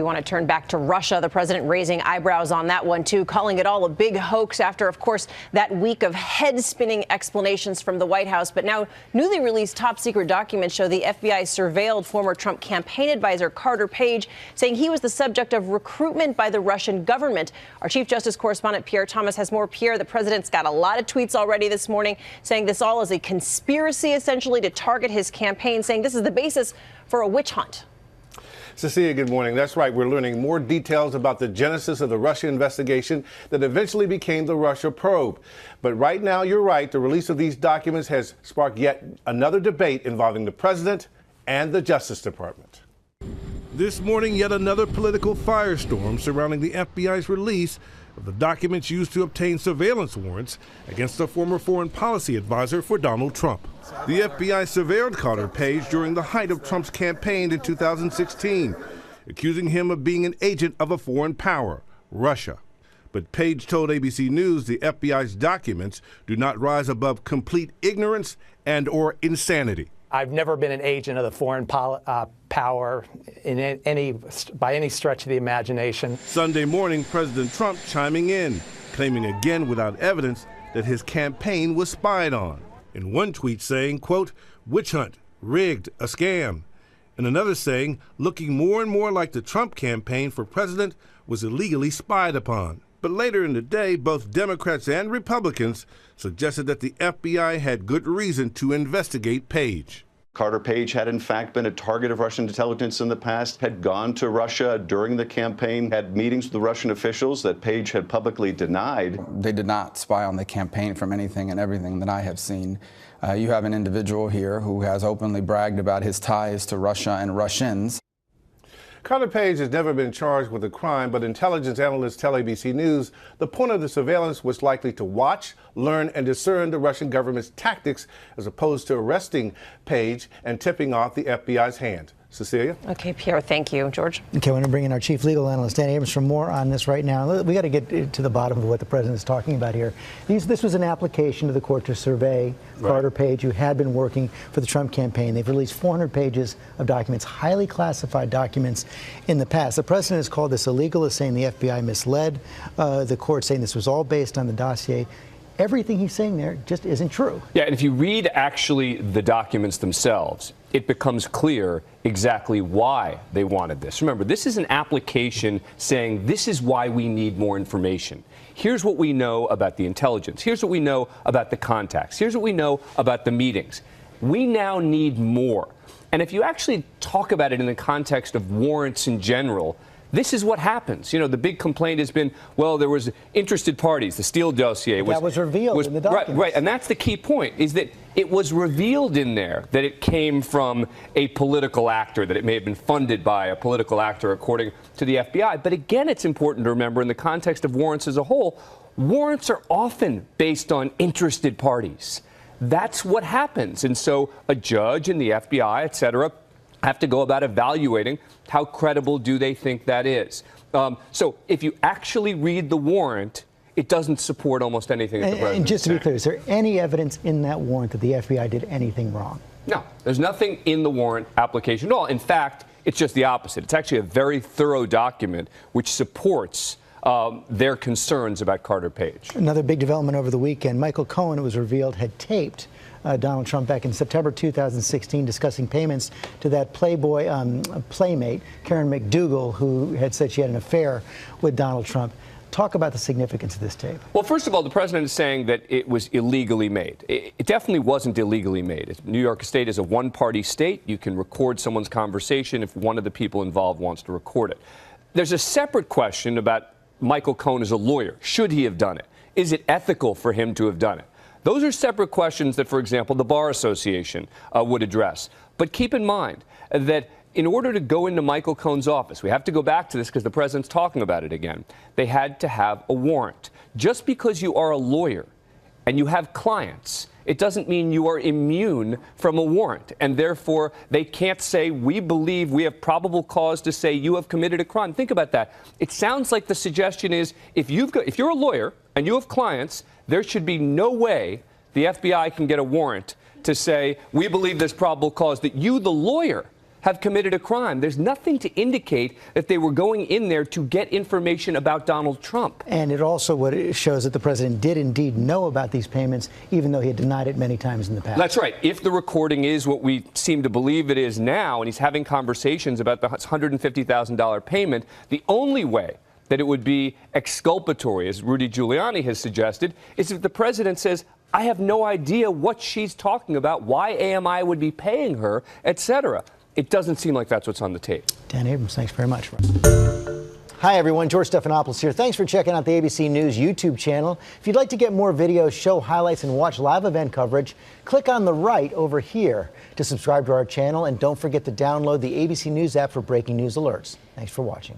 We want to turn back to Russia. The president raising eyebrows on that one, too, calling it all a big hoax after, of course, that week of head-spinning explanations from the White House. But now newly released top-secret documents show the FBI surveilled former Trump campaign advisor Carter Page, saying he was the subject of recruitment by the Russian government. Our Chief Justice correspondent Pierre Thomas has more. Pierre, the president's got a lot of tweets already this morning saying this all is a conspiracy, essentially, to target his campaign, saying this is the basis for a witch hunt. Cecilia, good morning. That's right. We're learning more details about the genesis of the Russia investigation that eventually became the Russia probe. But right now, you're right. The release of these documents has sparked yet another debate involving the president and the Justice Department. This morning, yet another political firestorm surrounding the FBI's release of the documents used to obtain surveillance warrants against a former foreign policy advisor for Donald Trump. The FBI surveilled Carter Page during the height of Trump's campaign in 2016, accusing him of being an agent of a foreign power, Russia. But Page told ABC News the FBI's documents do not rise above complete ignorance and or insanity. I've never been an agent of the foreign power by any stretch of the imagination. Sunday morning, President Trump chiming in, claiming again without evidence that his campaign was spied on. In one tweet saying, quote, witch hunt, rigged, a scam. And another saying, looking more and more like the Trump campaign for president was illegally spied upon. But later in the day, both Democrats and Republicans suggested that the FBI had good reason to investigate Page. Carter Page had in fact been a target of Russian intelligence in the past, had gone to Russia during the campaign, had meetings with the Russian officials that Page had publicly denied. They did not spy on the campaign from anything and everything that I have seen. You have an individual here who has openly bragged about his ties to Russia and Russians. Carter Page has never been charged with a crime, but intelligence analysts tell ABC News the point of the surveillance was likely to watch, learn, and discern the Russian government's tactics as opposed to arresting Page and tipping off the FBI's hand. Cecilia? Okay, Pierre, thank you. George? Okay, I want to bring in our chief legal analyst, Dan Abrams, for more on this right now. We got to get to the bottom of what the president is talking about here. This was an application to the court to survey Carter Page, who had been working for the Trump campaign. They've released 400 pages of documents, highly classified documents in the past. The president has called this illegal, is saying the FBI misled the court, saying this was all based on the dossier. Everything he's saying there just isn't true. Yeah, and if you read actually the documents themselves, it becomes clear exactly why they wanted this. Remember, this is an application saying this is why we need more information. Here's what we know about the intelligence. Here's what we know about the contacts. Here's what we know about the meetings. We now need more. And if you actually talk about it in the context of warrants in general, this is what happens. You know, the big complaint has been, well, there was interested parties. The Steele dossier was revealed in the documents. Right, and that's the key point, is that it was revealed in there that it came from a political actor, that it may have been funded by a political actor, according to the FBI. But again, it's important to remember in the context of warrants as a whole, warrants are often based on interested parties. That's what happens. And so a judge and the FBI, et cetera, have to go about evaluating how credible do they think that is. So if you actually read the warrant, it doesn't support almost anything that the president And just to be clear, is there any evidence in that warrant that the FBI did anything wrong? No, there's nothing in the warrant application at all. In fact, it's just the opposite. It's actually a very thorough document which supports their concerns about Carter Page. Another big development over the weekend. Michael Cohen, it was revealed, had taped Donald Trump back in September 2016 discussing payments to that Playboy playmate, Karen McDougal, who had said she had an affair with Donald Trump. Talk about the significance of this tape. Well, first of all, the president is saying that it was illegally made. It definitely wasn't illegally made. New York State is a one-party state. You can record someone's conversation if one of the people involved wants to record it. There's a separate question about Michael Cohen as a lawyer. Should he have done it? Is it ethical for him to have done it? Those are separate questions that, for example, the Bar Association would address. But keep in mind that in order to go into Michael Cohen's office, we have to go back to this because the president's talking about it again, they had to have a warrant. Just because you are a lawyer and you have clients, it doesn't mean you are immune from a warrant. And therefore, they can't say, we believe we have probable cause to say you have committed a crime. Think about that. It sounds like the suggestion is if you're a lawyer and you have clients, there should be no way the FBI can get a warrant to say, we believe there's probable cause that you, the lawyer, have committed a crime. There's nothing to indicate that they were going in there to get information about Donald Trump. And it also shows that the president did indeed know about these payments, even though he had denied it many times in the past. That's right. If the recording is what we seem to believe it is now, and he's having conversations about the $150,000 payment, the only way that it would be exculpatory, as Rudy Giuliani has suggested, is if the president says, I have no idea what she's talking about, why AMI would be paying her, etc. It doesn't seem like that's what's on the tape. Dan Abrams, thanks very much. Hi, everyone. George Stephanopoulos here. Thanks for checking out the ABC News YouTube channel. If you'd like to get more videos, show highlights, and watch live event coverage, click on the right over here to subscribe to our channel. And don't forget to download the ABC News app for breaking news alerts. Thanks for watching.